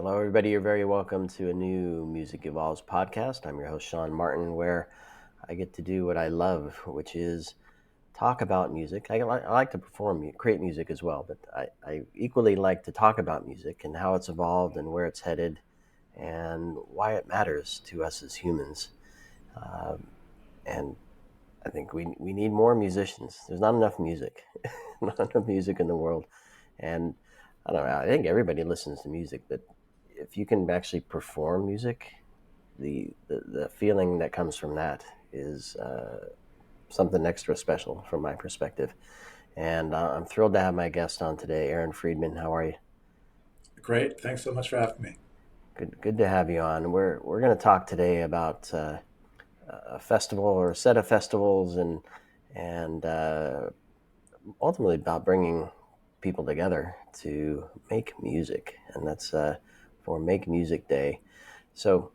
Hello, everybody. You're very welcome to a new Music Evolves podcast. I'm your host, Sean Martin, where I get to do what I love, which is talk about music. I like to create music as well, but I equally like to talk about music and how it's evolved and where it's headed and why it matters to us as humans. Um, and I think we need more musicians. There's not enough music, not enough music in the world. And I don't know, I think everybody listens to music, but if you can actually perform music, the feeling that comes from that is something extra special from my perspective. And I'm thrilled to have my guest on today, Aaron Friedman. How are you? Great. Thanks so much for having me. Good to have you on. We're going to talk today about a festival or a set of festivals and ultimately about bringing people together to make music, and that's for Make Music Day. So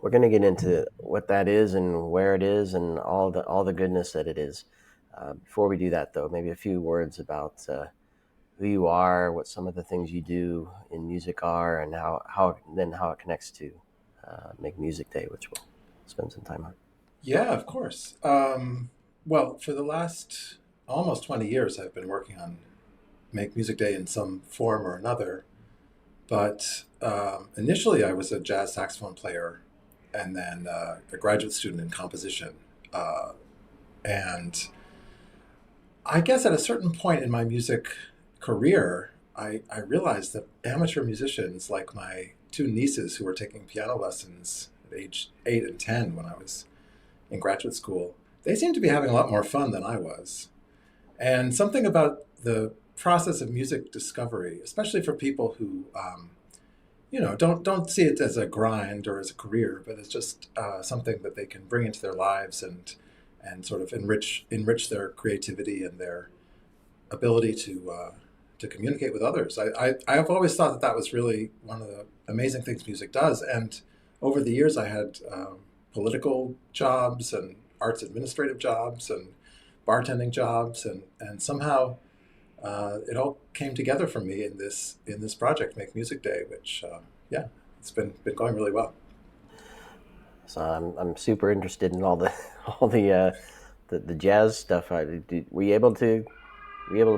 we're going to get into what that is and where it is and all the goodness that it is. Before we do that, though, maybe a few words about who you are, what some of the things you do in music are, and how it connects to Make Music Day, which we'll spend some time on. Yeah, of course. Well, for the last almost 20 years, I've been working on Make Music Day in some form or another. But initially, I was a jazz saxophone player and then a graduate student in composition. And I guess at a certain point in my music career, I realized that amateur musicians, like my two nieces who were taking piano lessons at age 8 and 10 when I was in graduate school, they seemed to be having a lot more fun than I was. And something about the process of music discovery, especially for people who, don't see it as a grind or as a career, but as just something that they can bring into their lives and sort of enrich their creativity and their ability to communicate with others. I have always thought that that was really one of the amazing things music does. And over the years, I had political jobs and arts administrative jobs and bartending jobs, and somehow it all came together for me in this project, Make Music Day, which yeah, it's been going really well. So I'm super interested in all the all the jazz stuff. Were you able to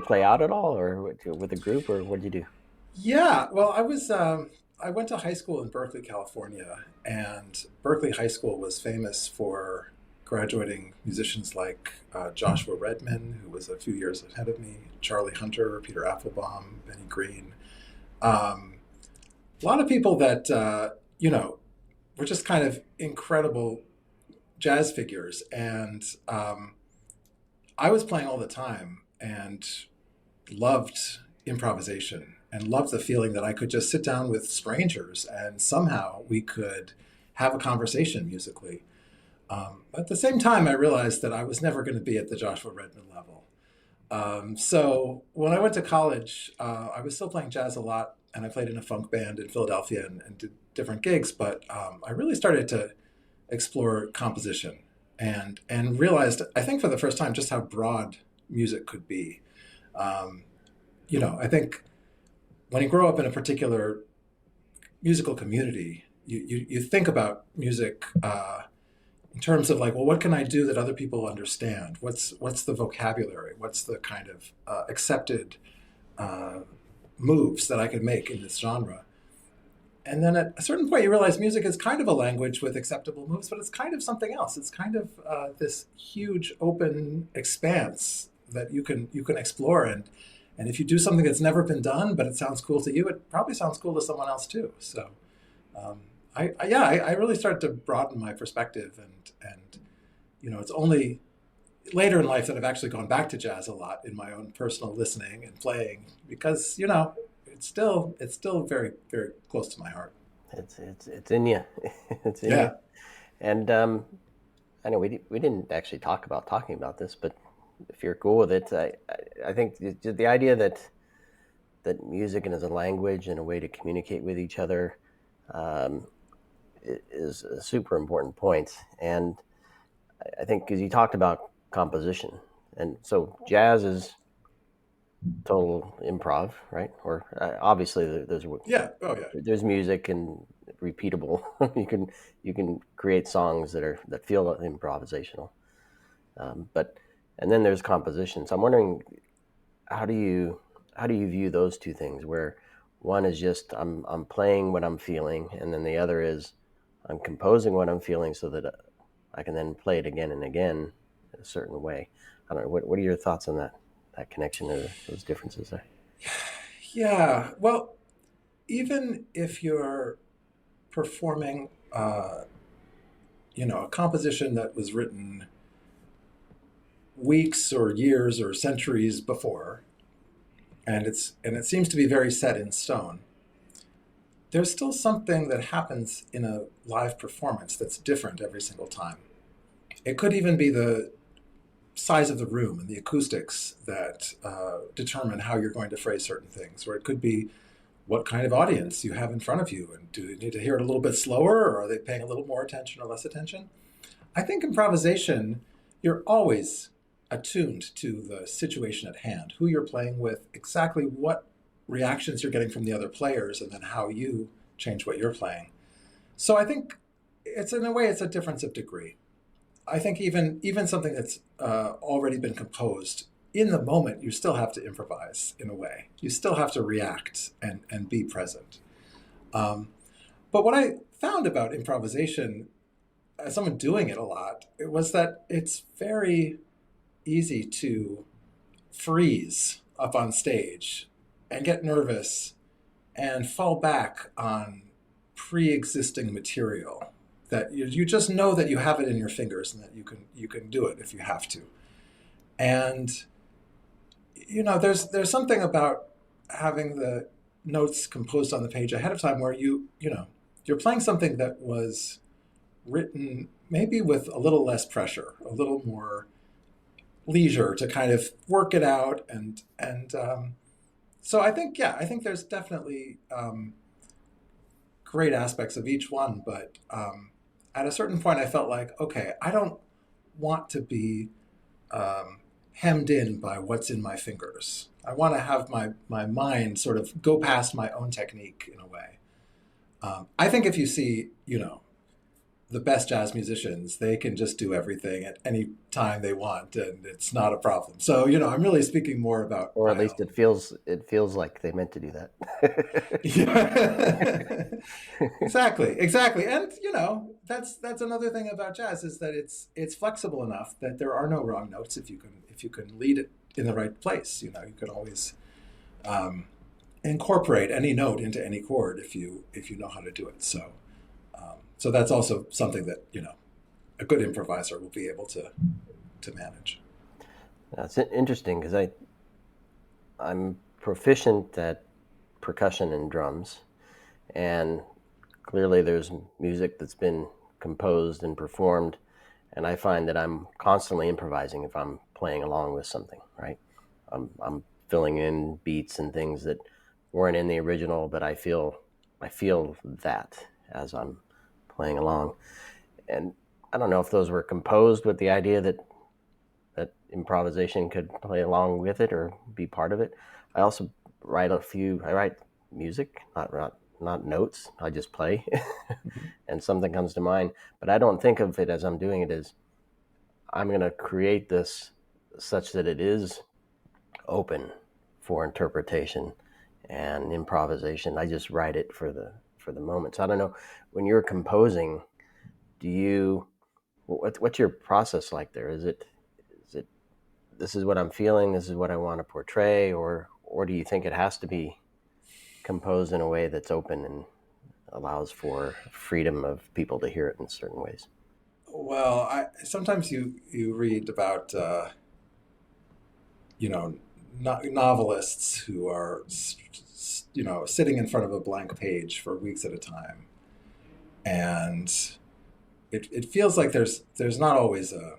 play out at all, or with a group, or what did you do? Yeah, well, I went to high school in Berkeley, California, and Berkeley High School was famous for graduating musicians like Joshua Redman, who was a few years ahead of me, Charlie Hunter, Peter Applebaum, Benny Green. Um, a lot of people that were just kind of incredible jazz figures, and I was playing all the time and loved improvisation and loved the feeling that I could just sit down with strangers and somehow we could have a conversation musically. At the same time, I realized that I was never going to be at the Joshua Redman level. So when I went to college, I was still playing jazz a lot, and I played in a funk band in Philadelphia and did different gigs. But I really started to explore composition and realized, I think for the first time, just how broad music could be. Um, I think when you grow up in a particular musical community, you think about music in terms of like, well, what can I do that other people understand? What's the vocabulary? What's the kind of accepted uh, moves that I can make in this genre? And then at a certain point, you realize music is kind of a language with acceptable moves, but it's kind of something else. It's kind of this huge open expanse that you can explore, and if you do something that's never been done, but it sounds cool to you, it probably sounds cool to someone else too. So, um, I really started to broaden my perspective, and it's only later in life that I've actually gone back to jazz a lot in my own personal listening and playing because it's still very very close to my heart. It's in you. It's in you. Yeah. And I know we didn't actually talking about this, but if you're cool with it, I think the idea that music and as a language and a way to communicate with each other um, is a super important point. And I think because you talked about composition, and so jazz is total improv, right? Or obviously Yeah. Oh, yeah. there's music and repeatable. You can create songs that feel improvisational. But and then there's composition. So I'm wondering, how do you how do you view those two things? Where one is just I'm playing what I'm feeling, and then the other is I'm composing what I'm feeling so that I can then play it again and again in a certain way. I don't know. What are your thoughts on that connection or those differences there? Yeah. Well, even if you're performing, a composition that was written weeks or years or centuries before, and it seems to be very set in stone, there's still something that happens in a live performance that's different every single time. It could even be the size of the room and the acoustics that determine how you're going to phrase certain things, or it could be what kind of audience you have in front of you, and do you need to hear it a little bit slower, or are they paying a little more attention or less attention? I think improvisation, you're always attuned to the situation at hand, who you're playing with, exactly what reactions you're getting from the other players, and then how you change what you're playing. So I think it's, in a way, it's a difference of degree. I think even something that's already been composed, in the moment, you still have to improvise in a way. You still have to react and be present. Um, but what I found about improvisation, as someone doing it a lot, it was that it's very easy to freeze up on stage and get nervous and fall back on pre-existing material that you just know that you have it in your fingers and that you can do it if you have to. And there's something about having the notes composed on the page ahead of time where you're playing something that was written maybe with a little less pressure, a little more leisure to kind of work it out. And so I think, yeah, I think there's definitely great aspects of each one, but at a certain point I felt like, okay, I don't want to be hemmed in by what's in my fingers. I want to have my mind sort of go past my own technique in a way. I think if you see, the best jazz musicians, they can just do everything at any time they want, and it's not a problem. So, I'm really speaking more about Or at my least own. it feels like they meant to do that. Yeah. Exactly. And that's another thing about jazz is that it's flexible enough that there are no wrong notes if you can lead it in the right place. You can always um, incorporate any note into any chord if you know how to do it. So that's also something that a good improviser will be able to manage. That's interesting because I'm proficient at percussion and drums, and clearly there's music that's been composed and performed, and I find that I'm constantly improvising if I'm playing along with something, right? I'm filling in beats and things that weren't in the original, but I feel that as I'm playing along. And I don't know if those were composed with the idea that improvisation could play along with it or be part of it. I also I write music, not notes. I just play and something comes to mind, but I don't think of it as I'm doing it as I'm going to create this such that it is open for interpretation and improvisation. I just write it for the moment. So I don't know, when you're composing, do you what's your process like there? Is it this is what I'm feeling, this is what I want to portray, or do you think it has to be composed in a way that's open and allows for freedom of people to hear it in certain ways? Well, sometimes you read about you know novelists who are sitting in front of a blank page for weeks at a time, and it feels like there's not always a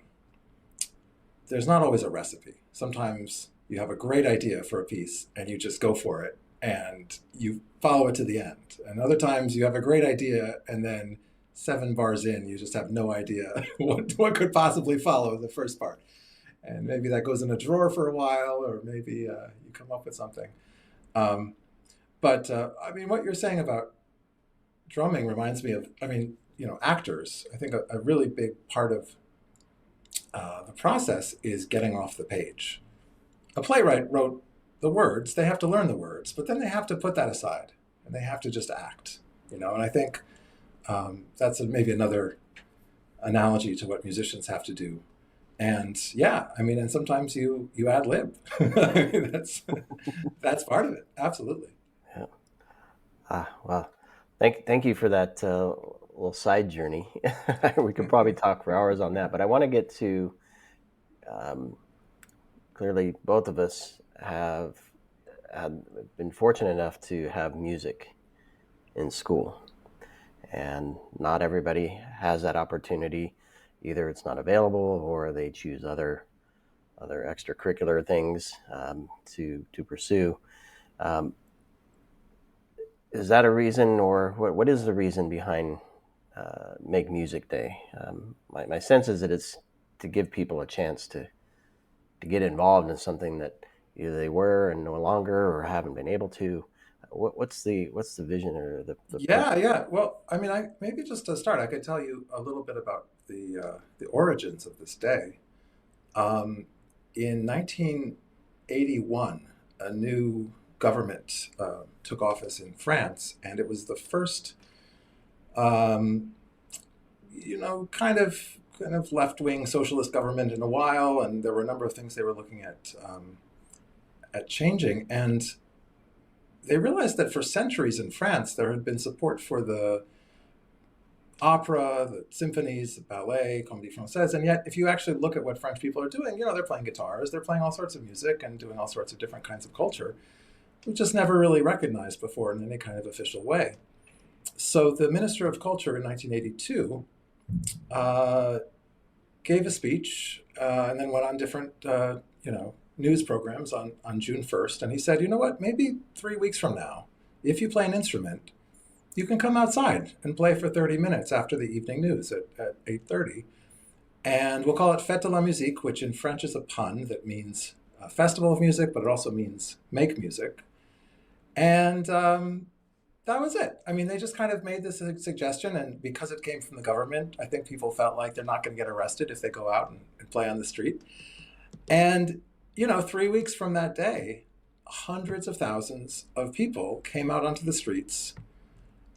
recipe. Sometimes you have a great idea for a piece and you just go for it and you follow it to the end. And other times you have a great idea and then 7 bars in you just have no idea what could possibly follow the first part. and maybe that goes in a drawer for a while, or maybe you come up with something. Um, but I mean, what you're saying about drumming reminds me of, I mean, actors. I think a really big part of the process is getting off the page. A playwright wrote the words, they have to learn the words, but then they have to put that aside and they have to just act, and I think that's maybe another analogy to what musicians have to do. And yeah, I mean, and sometimes you ad lib. I mean, that's part of it. Absolutely. Yeah. Well, thank you for that little side journey. We could probably talk for hours on that, but I want to get to um, clearly both of us have been fortunate enough to have music in school, and not everybody has that opportunity. Either it's not available, or they choose other extracurricular things to pursue. Um, is that a reason, or what is the reason behind Make Music Day? My sense is that it's to give people a chance to get involved in something that either they were and no longer, or haven't been able to. What's the vision or the Yeah, purpose? yeah. Well, I mean, I maybe just to start, I could tell you a little bit about the origins of this day. Um, in 1981, a new government took office in France, and it was the first, um, kind of left wing socialist government in a while, and there were a number of things they were looking at changing, and they realized that for centuries in France there had been support for the opera, the symphonies, the ballet, Comédie Française, and yet if you actually look at what French people are doing, they're playing guitars, they're playing all sorts of music and doing all sorts of different kinds of culture, which just never really recognized before in any kind of official way. So the Minister of Culture in 1982 uh, gave a speech and then went on different, news programs on June 1st, and he said, you know what, maybe 3 weeks from now, if you play an instrument, you can come outside and play for 30 minutes after the evening news at 8:30. And we'll call it Fête de la Musique, which in French is a pun that means festival of music, but it also means make music. And that was it. I mean, they just kind of made this a suggestion, and because it came from the government, I think people felt like they're not going to get arrested if they go out and play on the street. And 3 weeks from that day, hundreds of thousands of people came out onto the streets,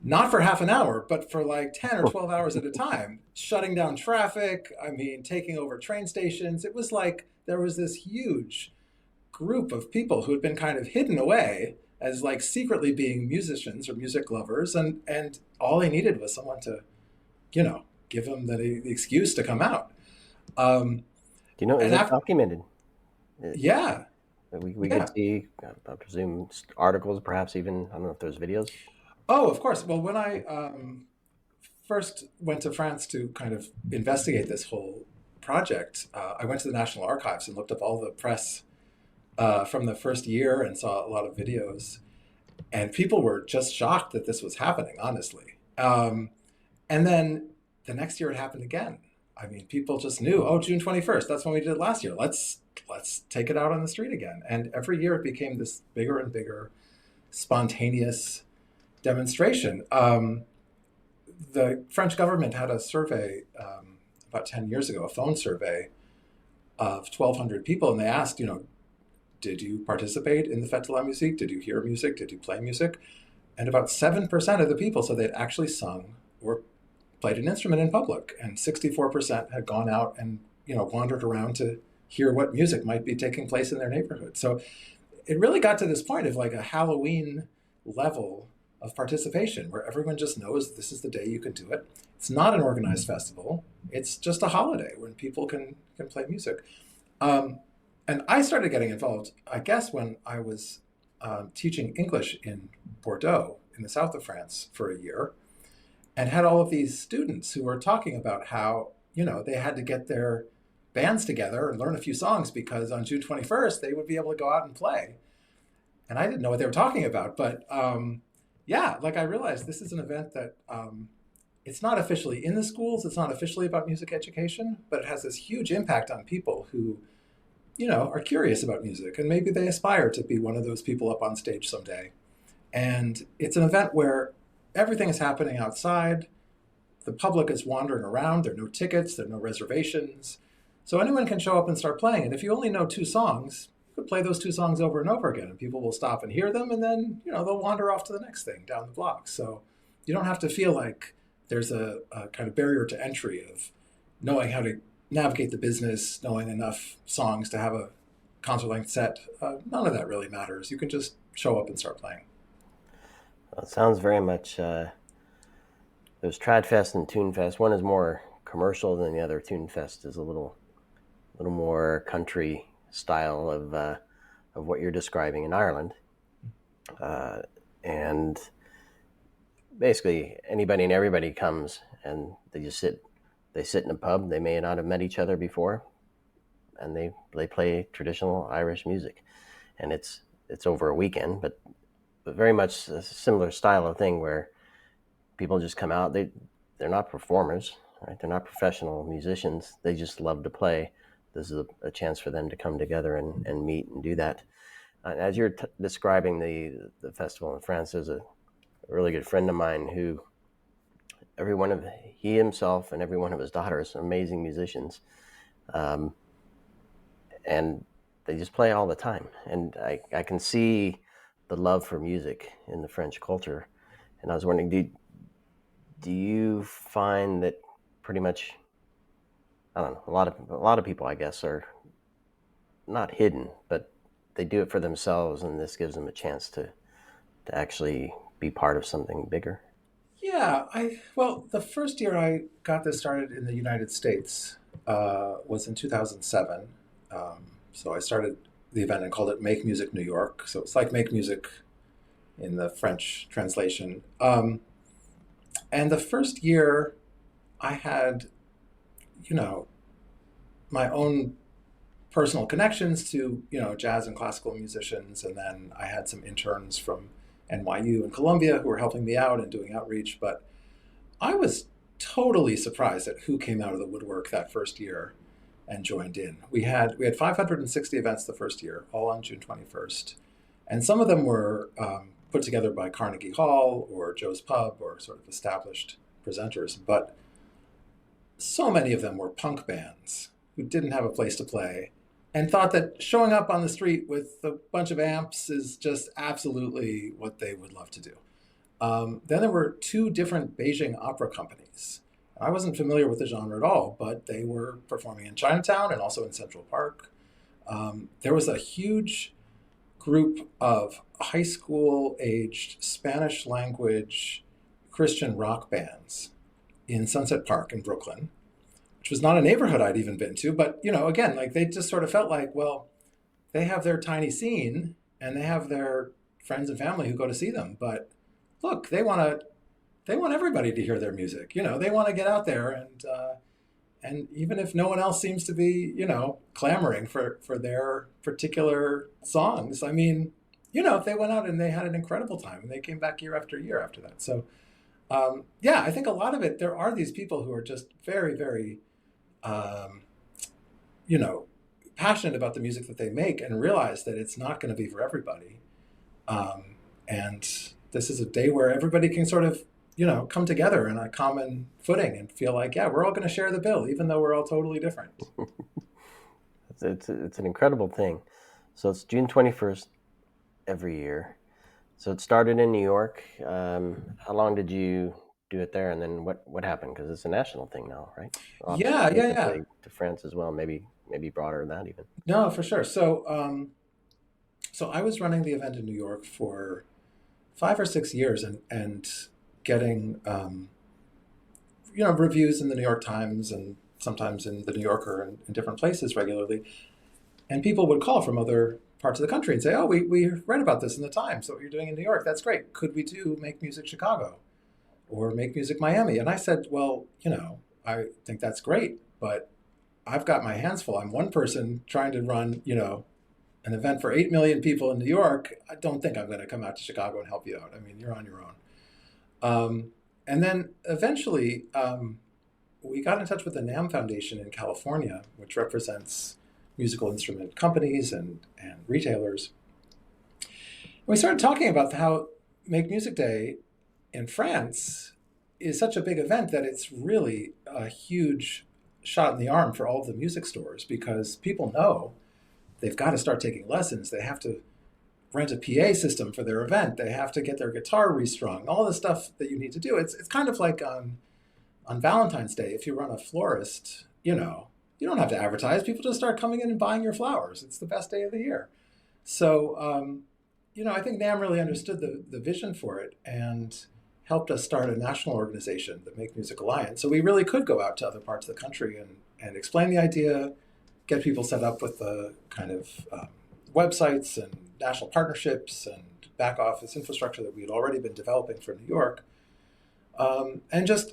not for half an hour, but for like 10 or 12 hours at a time, shutting down traffic. I mean, taking over train stations. It was like there was this huge group of people who had been kind of hidden away as like secretly being musicians or music lovers. And all they needed was someone to, give them the excuse to come out. Um, Do you know? Is and it after, documented? It, yeah, we could yeah. see, I presume, articles, perhaps even, I don't know if there's videos. Oh, of course. Well, when I first went to France to kind of investigate this whole project, I went to the National Archives and looked up all the press from the first year and saw a lot of videos. And people were just shocked that this was happening, honestly. And then the next year it happened again. I mean, people just knew, oh, June 21st, that's when we did it last year. Let's take it out on the street again. And every year it became this bigger and bigger spontaneous demonstration. The French government had a survey about 10 years ago, a phone survey of 1,200 people, and they asked, did you participate in the Fête de la Musique? Did you hear music? Did you play music? And about 7% of the people said they'd actually sung or played an instrument in public, and 64% had gone out and wandered around to hear what music might be taking place in their neighborhood. So it really got to this point of like a Halloween level of participation where everyone just knows this is the day you can do it. It's not an organized festival. It's just a holiday when people can play music. And I started getting involved, I guess, when I was teaching English in Bordeaux in the south of France for a year, and had all of these students who were talking about how, they had to get their bands together and learn a few songs because on June 21st, they would be able to go out and play. And I didn't know what they were talking about, but yeah, like I realized this is an event that it's not officially in the schools, it's not officially about music education, but it has this huge impact on people who are curious about music, and maybe they aspire to be one of those people up on stage someday. And it's an event where everything is happening outside. The public is wandering around. There are no tickets, there are no reservations. So anyone can show up and start playing. And if you only know two songs, you could play those two songs over and over again, and people will stop and hear them, and then they'll wander off to the next thing down the block. So you don't have to feel like there's a kind of barrier to entry of knowing how to navigate the business, knowing enough songs to have a concert length set. None of that really matters. You can just show up and start playing. Well, it sounds very much. There's Trad Fest and Tune Fest. One is more commercial than the other. Tune Fest is a little more country style of what you're describing in Ireland, and basically anybody and everybody comes and they sit in a pub. They may not have met each other before, and they play traditional Irish music, and it's over a weekend, but very much a similar style of thing where people just come out. They're not performers, right? They're not professional musicians. They just love to play. This is a chance for them to come together and meet and do that. As you're describing the festival in France, there's a really good friend of mine who he himself and every one of his daughters are amazing musicians, um, and they just play all the time. And I can see the love for music in the French culture. And I was wondering, do you find that pretty much, I don't know, a lot of people, I guess, are not hidden, but they do it for themselves, and this gives them a chance to actually be part of something bigger. Yeah, well, the first year I got this started in the United States was in 2007. So I started the event and called it Make Music New York. So it's like Make Music in the French translation. And the first year I had, you know, my own personal connections to, jazz and classical musicians. And then I had some interns from NYU and Columbia who were helping me out and doing outreach. But I was totally surprised at who came out of the woodwork that first year and joined in. We had 560 events the first year, all on June 21st, and some of them were put together by Carnegie Hall or Joe's Pub or sort of established presenters. But so many of them were punk bands who didn't have a place to play and thought that showing up on the street with a bunch of amps is just absolutely what they would love to do. Then there were two different Beijing opera companies. I wasn't familiar with the genre at all, but they were performing in Chinatown and also in Central Park. There was a huge group of high school aged Spanish language Christian rock bands in Sunset Park in Brooklyn, which was not a neighborhood I'd even been to. But, again, like they just sort of felt like, well, they have their tiny scene and they have their friends and family who go to see them. But look, they want everybody to hear their music. They want to get out there and even if no one else seems to be, clamoring for their particular songs, I mean, if they went out and they had an incredible time and they came back year after year after that. So, yeah, I think a lot of it, there are these people who are just very, very, um, you know, passionate about the music that they make and realize that it's not going to be for everybody. And this is a day where everybody can sort of, come together on a common footing and feel like, yeah, we're all going to share the bill, even though we're all totally different. It's an incredible thing. So it's June 21st every year. So it started in New York. How long did you do it there, and then what happened? Because it's a national thing now, right? Yeah, yeah, yeah. Basically to France as well, maybe broader than that even. No, for sure. So I was running the event in New York for 5 or 6 years and getting, reviews in the New York Times and sometimes in the New Yorker and in different places regularly. And people would call from other parts of the country and say, oh, we read about this in the Times, what you're doing in New York. That's great. Could we do Make Music Chicago or Make Music Miami? And I said, well, I think that's great, but I've got my hands full. I'm one person trying to run, an event for 8 million people in New York. I don't think I'm going to come out to Chicago and help you out. I mean, you're on your own. And then eventually we got in touch with the NAMM Foundation in California, which represents musical instrument companies and retailers. And we started talking about how Make Music Day in France is such a big event that it's really a huge shot in the arm for all of the music stores, because people know they've got to start taking lessons. They have to rent a PA system for their event. They have to get their guitar restrung, all the stuff that you need to do. It's kind of like on Valentine's Day, if you run a florist, you don't have to advertise. People just start coming in and buying your flowers. It's the best day of the year. So, I think NAMM really understood the vision for it and helped us start a national organization, the Make Music Alliance. So we really could go out to other parts of the country and explain the idea, get people set up with the kind of websites and national partnerships and back office infrastructure that we had already been developing for New York, and just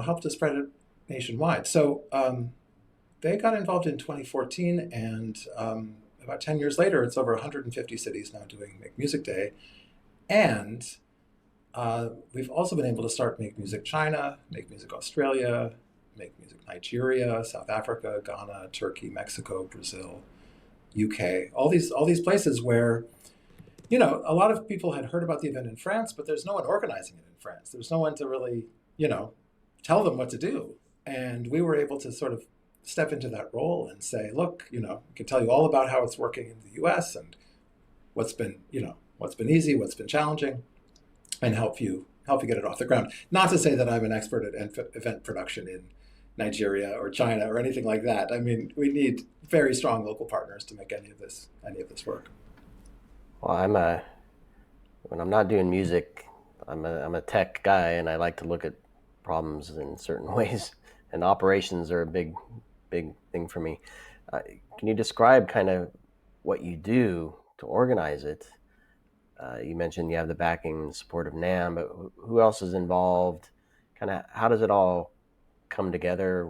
help to spread it nationwide. So they got involved in 2014, and about 10 years later, it's over 150 cities now doing Make Music Day. And we've also been able to start Make Music China, Make Music Australia, Make Music Nigeria, South Africa, Ghana, Turkey, Mexico, Brazil, UK, all these places where, a lot of people had heard about the event in France, but there's no one organizing it in France. There's no one to really, tell them what to do. And we were able to sort of step into that role and say, look, we can tell you all about how it's working in the US and what's been easy, what's been challenging, and help you get it off the ground. Not to say that I'm an expert at event production in Nigeria or China or anything like that. I mean, we need very strong local partners to make any of this work. Well, when I'm not doing music, I'm a tech guy, and I like to look at problems in certain ways, and operations are a big thing for me. Can you describe kind of what you do to organize it? You mentioned you have the backing and support of NAMM, but who else is involved? Kind of how does it all come together?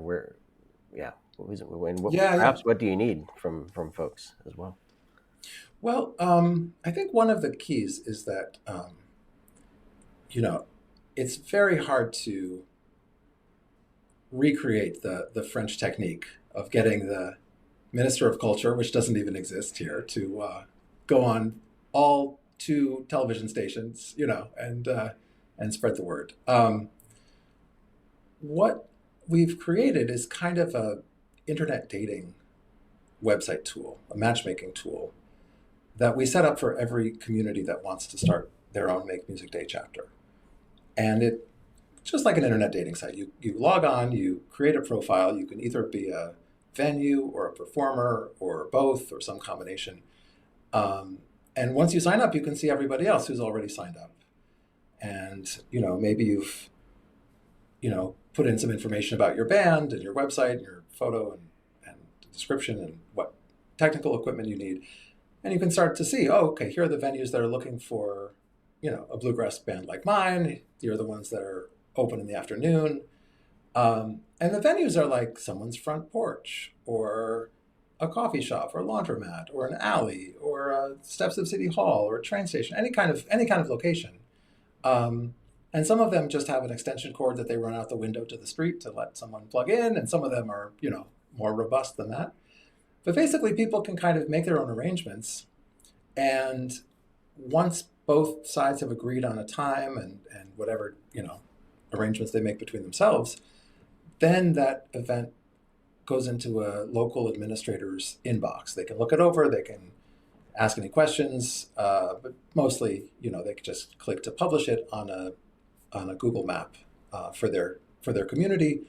Yeah. Perhaps what do you need from folks as well? Well, I think one of the keys is that, it's very hard to recreate the French technique of getting the Minister of Culture, which doesn't even exist here, to go on all two television stations, and spread the word. What we've created is kind of a internet dating website tool, a matchmaking tool that we set up for every community that wants to start their own Make Music Day chapter. And it's just like an internet dating site. You log on, you create a profile. You can either be a venue or a performer or both or some combination. And once you sign up, you can see everybody else who's already signed up. And, maybe you've, put in some information about your band and your website and your photo and description and what technical equipment you need. And you can start to see, okay, here are the venues that are looking for, a bluegrass band like mine. Here are the ones that are open in the afternoon. And the venues are like someone's front porch or a coffee shop or a laundromat or an alley or steps of City Hall or a train station, any kind of location. And some of them just have an extension cord that they run out the window to the street to let someone plug in. And some of them are, more robust than that. But basically, people can kind of make their own arrangements. And once both sides have agreed on a time and whatever, arrangements they make between themselves, then that event goes into a local administrator's inbox. They can look it over, they can ask any questions, but mostly, they can just click to publish it on a Google map for their community.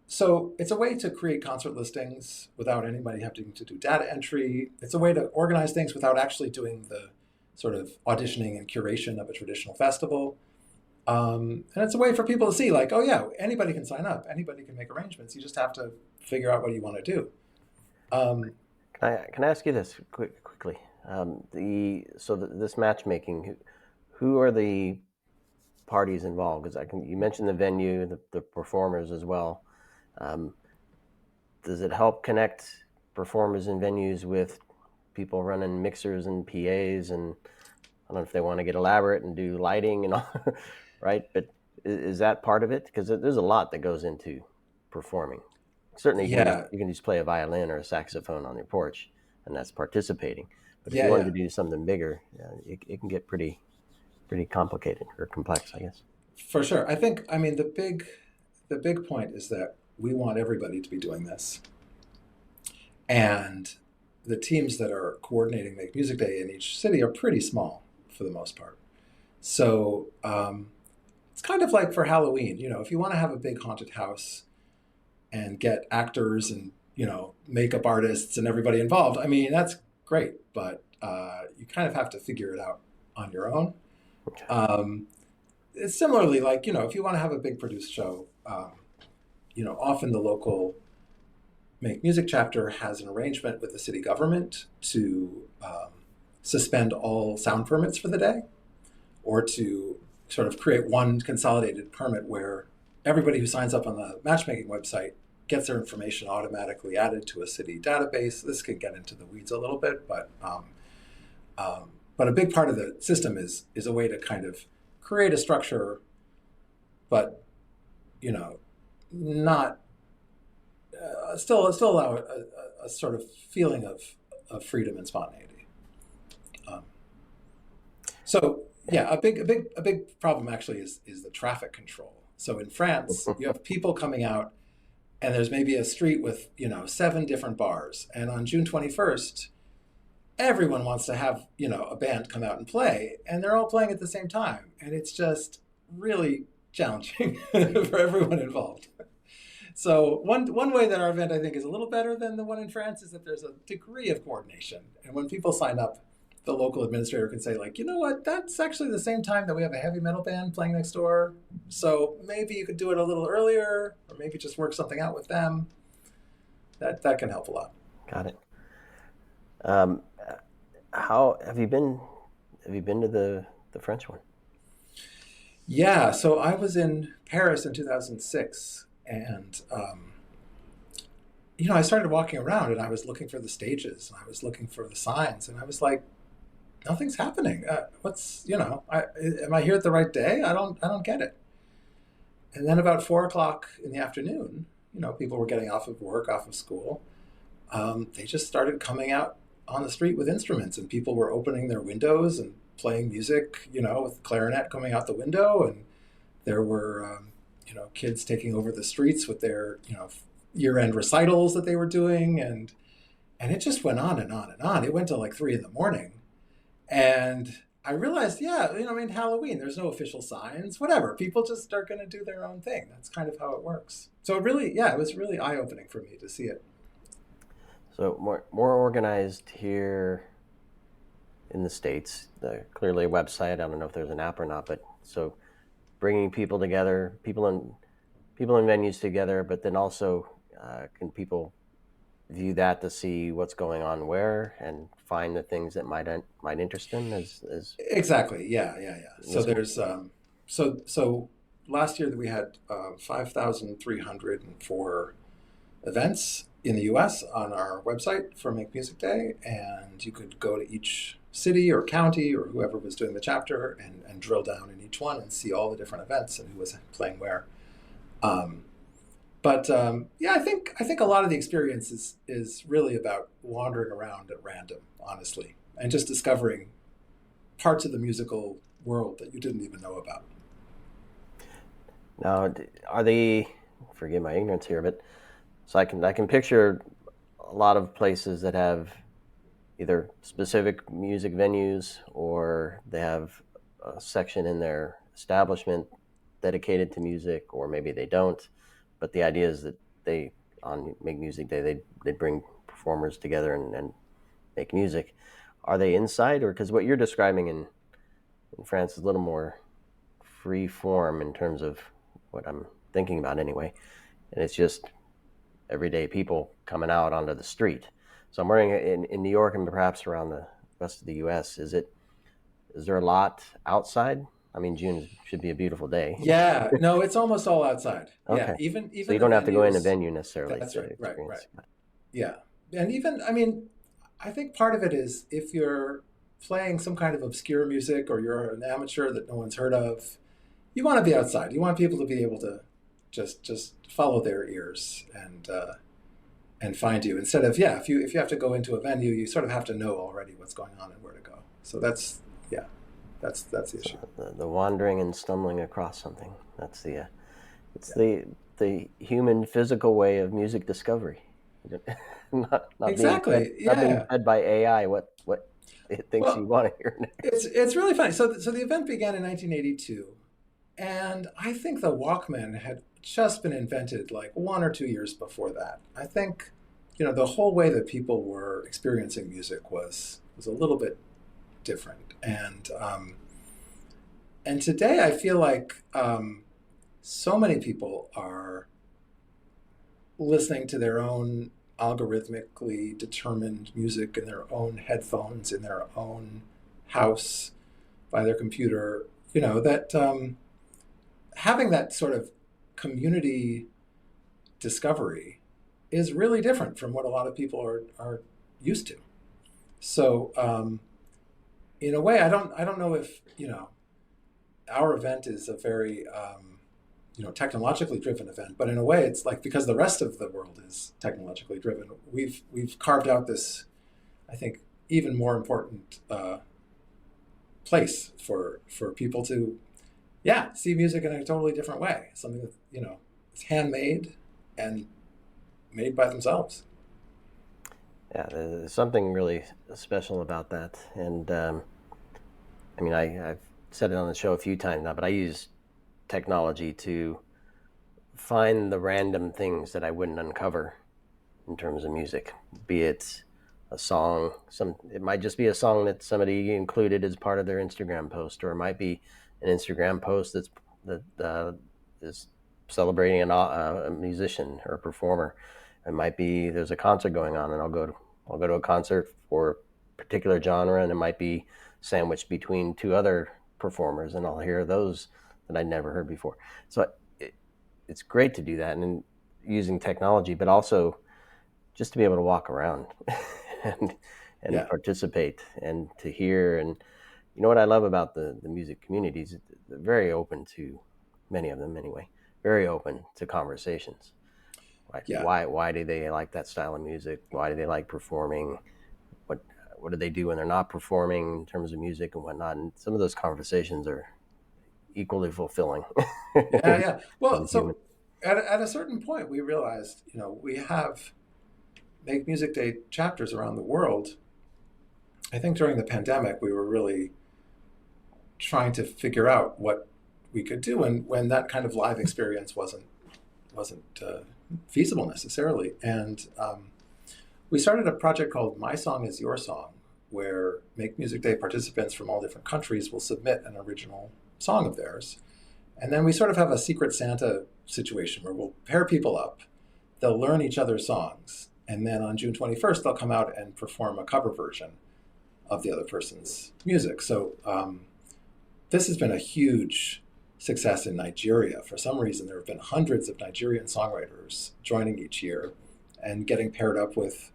So it's a way to create concert listings without anybody having to do data entry. It's a way to organize things without actually doing the sort of auditioning and curation of a traditional festival. And it's a way for people to see, like, oh yeah, anybody can sign up, anybody can make arrangements. You just have to figure out what you want to do. Can I ask you this quickly? This matchmaking, who are the parties involved? Because you mentioned the venue, the performers as well. Does it help connect performers and venues with people running mixers and PAs, and I don't know if they want to get elaborate and do lighting and all, right? But is that part of it? Because there's a lot that goes into performing. Certainly, Yeah, you can just play a violin or a saxophone on your porch, and that's participating. But if you yeah, wanted yeah, to do something bigger, it can get pretty complicated or complex, I guess. for sure. I think, I mean, the big point is that we want everybody to be doing this, and the teams that are coordinating Make Music Day in each city are pretty small for the most part. So it's kind of like for Halloween. If you want to have a big haunted house and get actors and makeup artists and everybody involved, I mean that's great, but you kind of have to figure it out on your own. Okay. It's similarly like if you want to have a big produced show, often the local Make Music chapter has an arrangement with the city government to suspend all sound permits for the day, or to sort of create one consolidated permit where everybody who signs up on the matchmaking website gets their information automatically added to a city database. This can get into the weeds a little bit, but a big part of the system is a way to kind of create a structure, but not still allow a sort of feeling of freedom and spontaneity. Um, so yeah, a big problem actually is the traffic control. So in France, you have people coming out, and there's maybe a street with 7 different bars, and on June 21st, everyone wants to have a band come out and play, and they're all playing at the same time, and it's just really challenging for everyone involved. So one way that our event I think is a little better than the one in France is that there's a degree of coordination, and when people sign up, the local administrator can say like, you know what, that's actually the same time that we have a heavy metal band playing next door, so maybe you could do it a little earlier, or maybe just work something out with them. That can help a lot. Got it. Um, how have you been? Have you been to the French one? Yeah, so I was in Paris in 2006, and I started walking around, and I was looking for the stages, and I was looking for the signs, and I was like, nothing's happening. Am I here at the right day? I don't get it. And then about 4 o'clock in the afternoon, people were getting off of work, off of school. They just started coming out on the street with instruments, and people were opening their windows and playing music, with clarinet coming out the window, and there were, kids taking over the streets with their, year-end recitals that they were doing, and it just went on and on and on. It went to like 3 in the morning, and I realized, yeah, I mean, Halloween, there's no official signs, whatever. People just are going to do their own thing. That's kind of how it works. So it was really eye-opening for me to see it. So more organized here in the States. Clearly a website. I don't know if there's an app or not, but so bringing people together, people in venues together, but then also can people view that to see what's going on where and find the things that might interest them as Exactly. Yeah, yeah, yeah. So this one? there's so last year that we had 5,304 events in the U.S. on our website for Make Music Day, and you could go to each city or county or whoever was doing the chapter and drill down in each one and see all the different events and who was playing where. But yeah, I think a lot of the experience is really about wandering around at random, honestly, and just discovering parts of the musical world that you didn't even know about. Now, are they? Forgive my ignorance here, but so I can picture a lot of places that have either specific music venues or they have a section in their establishment dedicated to music, or maybe they don't. But the idea is that they on Make Music Day they bring performers together and make music. Are they inside, or because what you're describing in France is a little more free form in terms of what I'm thinking about anyway, and it's just everyday people coming out onto the street. So I'm wondering in New York and perhaps around the rest of the U.S. Is there a lot outside? I mean, June should be a beautiful day. Yeah, no, it's almost all outside. Yeah, Okay, even so you even the don't have to go in a venues. venue necessarily That's to right, right, right. experience. Yeah, and even I mean, I think part of it is if you're playing some kind of obscure music or you're an amateur that no one's heard of, you want to be outside. You want people to be able to just follow their ears and find you, instead of, yeah, if you have to go into a venue, you sort of have to know already what's going on and where to go. So that's, yeah, that's the issue. So the wandering and stumbling across something. That's the it's Yeah. the human physical way of music discovery. Exactly. Not being Yeah. fed by AI what it thinks you Well, want to hear next. it's really funny. So the event began in 1982, and I think the Walkman had just been invented like 1 or 2 years before that. I think, the whole way that people were experiencing music was a little bit different, and today I feel like so many people are listening to their own algorithmically determined music in their own headphones, in their own house, by their computer. That having that sort of community discovery is really different from what a lot of people are used to. So, in a way, I don't know if our event is a very technologically driven event, but in a way, it's like, because the rest of the world is technologically driven, we've carved out this, I think, even more important place for people to, yeah, see music in a totally different way. Something that is handmade and made by themselves. Yeah, there's something really special about that. And I mean, I've said it on the show a few times now, but I use technology to find the random things that I wouldn't uncover in terms of music, be it a song. It might just be a song that somebody included as part of their Instagram post, or it might be an Instagram post that is celebrating a musician or a performer. It might be there's a concert going on, and I'll go to a concert for a particular genre, and it might be sandwiched between two other performers, and I'll hear those that I'd never heard before. So it's great to do that, and using technology, but also just to be able to walk around and Yeah. participate and to hear. And what I love about the music communities, they're very open to, many of them anyway, very open to conversations. Like Yeah. why do they like that style of music? Why do they like performing? What what do they do when they're not performing in terms of music and whatnot? And some of those conversations are equally fulfilling Yeah. Yeah. as Well, a human. so at a certain point, we realized, we have Make Music Day chapters around the world. I think during the pandemic, we were really trying to figure out what we could do, and when that kind of live experience wasn't feasible necessarily. And we started a project called My Song Is Your Song, where Make Music Day participants from all different countries will submit an original song of theirs. And then we sort of have a Secret Santa situation where we'll pair people up, they'll learn each other's songs, and then on June 21st, they'll come out and perform a cover version of the other person's music. So this has been a huge success in Nigeria. For some reason, there have been hundreds of Nigerian songwriters joining each year and getting paired up with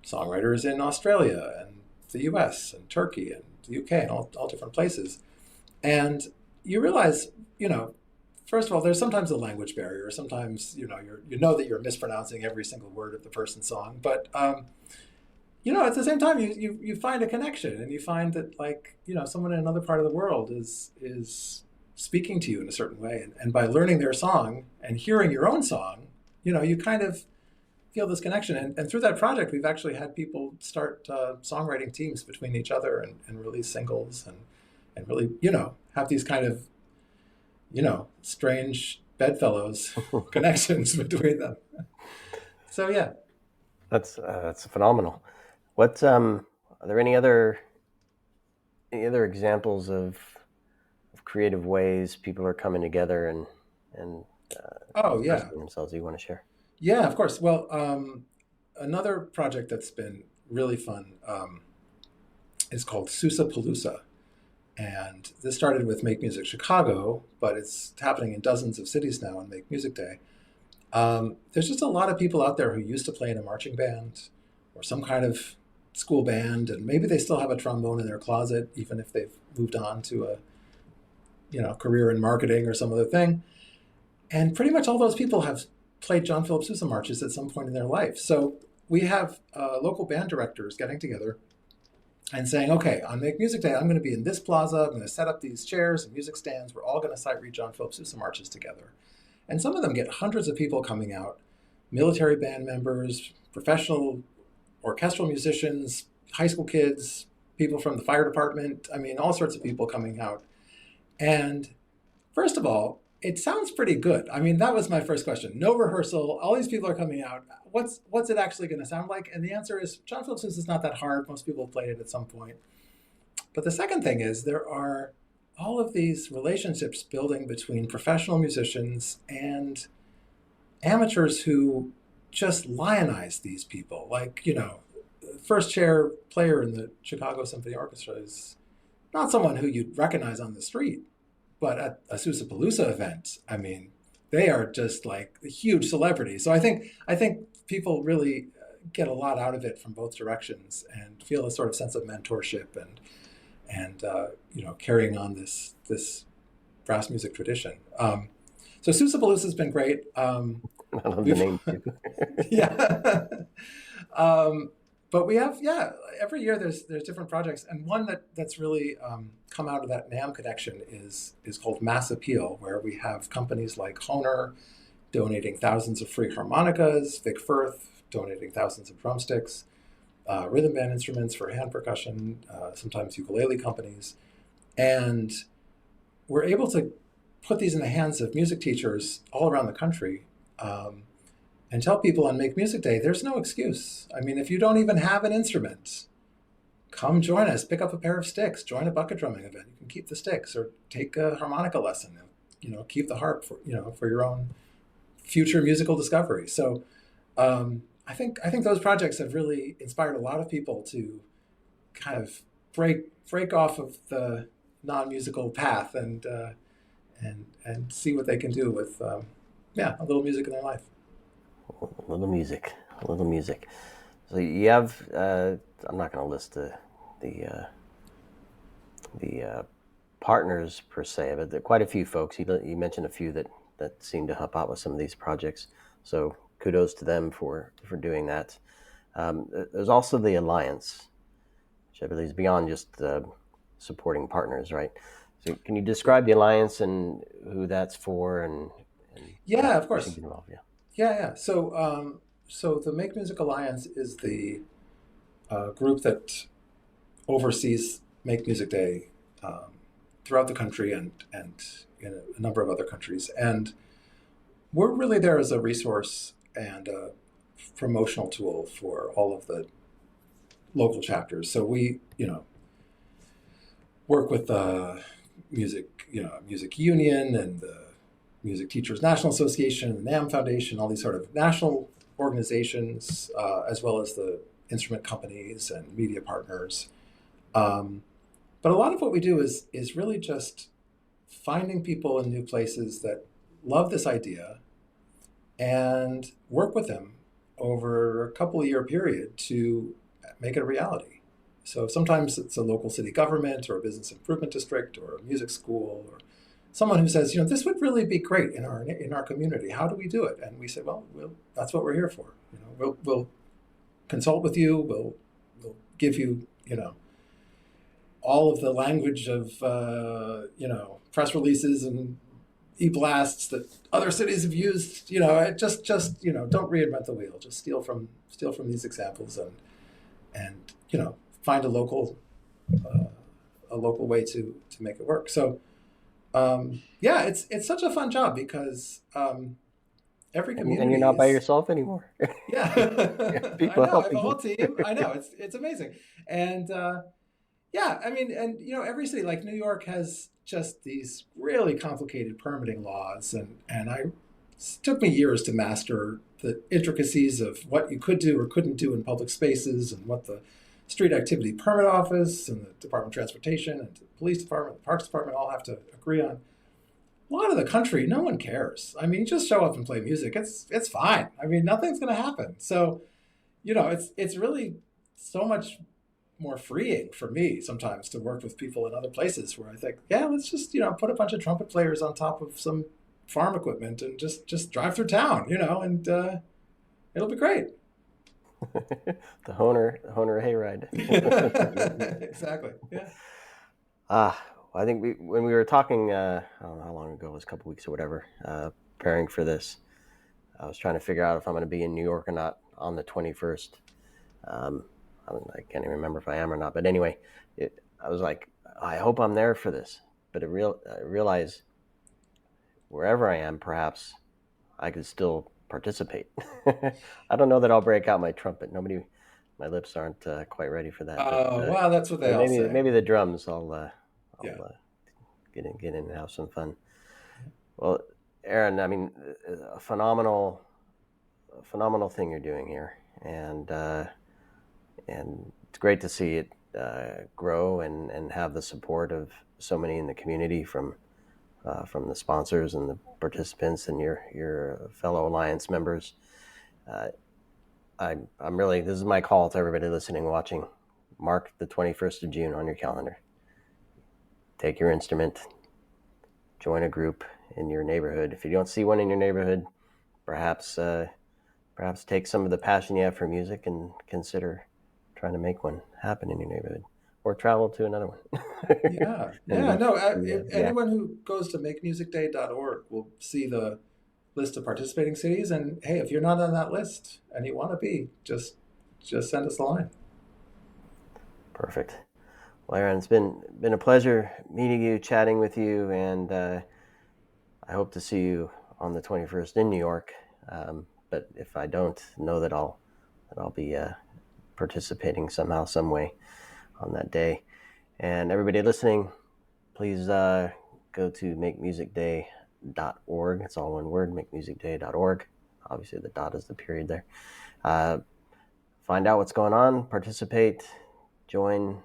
songwriters in Australia and the US and Turkey and the UK and all different places. And you realize, first of all, there's sometimes a language barrier. Sometimes, you know that you're mispronouncing every single word of the person's song. But, at the same time, you find a connection, and you find that, like, someone in another part of the world is speaking to you in a certain way. And by learning their song and hearing your own song, you kind of feel this connection. And through that project, we've actually had people start songwriting teams between each other and release singles and really, have these kind of, strange bedfellows connections between them. So, yeah. That's phenomenal. What are there any other examples of creative ways people are coming together and Oh, yeah. expressing themselves that you want to share? Yeah, of course. Well, another project that's been really fun is called Sousapalooza. And this started with Make Music Chicago, but it's happening in dozens of cities now on Make Music Day. There's just a lot of people out there who used to play in a marching band or some kind of school band, and maybe they still have a trombone in their closet, even if they've moved on to a career in marketing or some other thing. And pretty much all those people have played John Philip Sousa marches at some point in their life. So we have local band directors getting together and saying, okay, on Make Music Day, I'm going to be in this plaza. I'm going to set up these chairs and music stands. We're all going to sight read John Philip Sousa marches together. And some of them get hundreds of people coming out, military band members, professional orchestral musicians, high school kids, people from the fire department. I mean, all sorts of people coming out. And first of all, it sounds pretty good. I mean, that was my first question. No rehearsal. All these people are coming out. What's it actually going to sound like? And the answer is John Philip Sousa is not that hard. Most people have played it at some point. But the second thing is there are all of these relationships building between professional musicians and amateurs who just lionize these people. Like, first chair player in the Chicago Symphony Orchestra is not someone who you'd recognize on the street. But at a Sousapalooza event, I mean, they are just like a huge celebrity. So I think people really get a lot out of it from both directions and feel a sort of sense of mentorship and carrying on this brass music tradition. So Sousapalooza has been great. I love the name too. Yeah. But we have, every year there's different projects, and one that's really come out of that NAMM connection is called Mass Appeal, where we have companies like Hohner donating thousands of free harmonicas, Vic Firth donating thousands of drumsticks, rhythm band instruments for hand percussion, sometimes ukulele companies, and we're able to put these in the hands of music teachers all around the country. And tell people on Make Music Day, there's no excuse. I mean, if you don't even have an instrument, come join us, pick up a pair of sticks, join a bucket drumming event. You can keep the sticks or take a harmonica lesson, keep the harp for your own future musical discovery. So I think those projects have really inspired a lot of people to kind of break off of the non-musical path and see what they can do with a little music in their life. A little music, a little music. So you have, I'm not going to list the partners per se, but there are quite a few folks. You mentioned a few that seem to help out with some of these projects. So kudos to them for doing that. There's also the Alliance, which I believe is beyond just supporting partners, right? So can you describe the Alliance and who that's for and yeah, of course. Involved? Yeah. Yeah. So the Make Music Alliance is the group that oversees Make Music Day throughout the country and in a number of other countries. And we're really there as a resource and a promotional tool for all of the local chapters. So we, work with the music union and the Music Teachers National Association, the NAMM Foundation, all these sort of national organizations, as well as the instrument companies and media partners. But a lot of what we do is really just finding people in new places that love this idea and work with them over a couple of year period to make it a reality. So sometimes it's a local city government or a business improvement district or a music school or someone who says, this would really be great in our community. How do we do it? And we say, well, that's what we're here for. We'll consult with you. We'll give you, all of the language of, press releases and e-blasts that other cities have used. Just don't reinvent the wheel. Just steal from these examples and find a local way to make it work. So. It's such a fun job because every community and you're not by yourself anymore. Yeah, People I know. I have helping a whole you. team. I know it's amazing, and every city like New York has just these really complicated permitting laws, and it took me years to master the intricacies of what you could do or couldn't do in public spaces and what the Street Activity Permit Office and the Department of Transportation and the Police Department, the Parks Department all have to agree on. A lot of the country, no one cares. I mean, just show up and play music. It's fine. I mean, nothing's going to happen. So, it's really so much more freeing for me sometimes to work with people in other places where I think, let's just, put a bunch of trumpet players on top of some farm equipment and just drive through town, and it'll be great. The Honer hayride. Exactly. Yeah. I think when we were talking, I don't know how long ago, it was a couple weeks or whatever, preparing for this, I was trying to figure out if I'm going to be in New York or not on the 21st. Um, I can't even remember if I am or not. But anyway, I was like, I hope I'm there for this. But I realize wherever I am, perhaps I could still participate. I don't know that I'll break out my trumpet. My lips aren't quite ready for that. But Well, that's what they all say. maybe the drums. I'll Yeah. get in and have some fun. Well, Aaron, I mean, a phenomenal thing you're doing here, and it's great to see it grow and have the support of so many in the community from the sponsors and the participants and your fellow Alliance members. I'm really, this is my call to everybody listening, watching. Mark the 21st of June on your calendar. Take your instrument, join a group in your neighborhood. If you don't see one in your neighborhood, perhaps take some of the passion you have for music and consider trying to make one happen in your neighborhood, or travel to another one. Yeah. No, anyone who goes to makemusicday.org will see the list of participating cities. And hey, if you're not on that list and you want to be, just send us a line. Perfect. Well, Aaron, it's been a pleasure meeting you, chatting with you, and I hope to see you on the 21st in New York. But if I don't, know that I'll be participating somehow, some way on that day. And everybody listening, please go to makemusicday.org. It's all one word, makemusicday.org. Obviously, the dot is the period there. Find out what's going on, participate, join,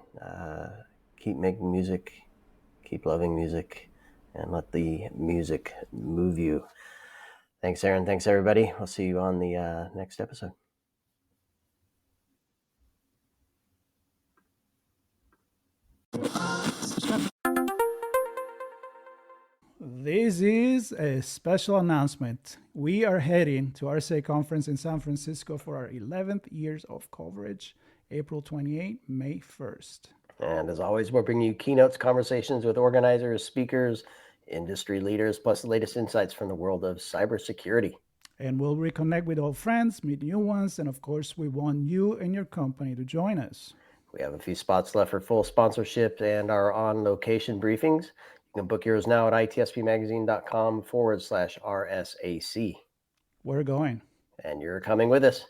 keep making music, keep loving music, and let the music move you. Thanks, Aaron. Thanks, everybody. We'll see you on the next episode. This is a special announcement. We are heading to RSA Conference in San Francisco for our 11th years of coverage, April 28, May 1st. And as always, we'll bring you keynotes, conversations with organizers, speakers, industry leaders, plus the latest insights from the world of cybersecurity. And we'll reconnect with old friends, meet new ones, and of course, we want you and your company to join us. We have a few spots left for full sponsorship and our on-location briefings. You can book yours now at itspmagazine.com/RSAC. We're going. And you're coming with us.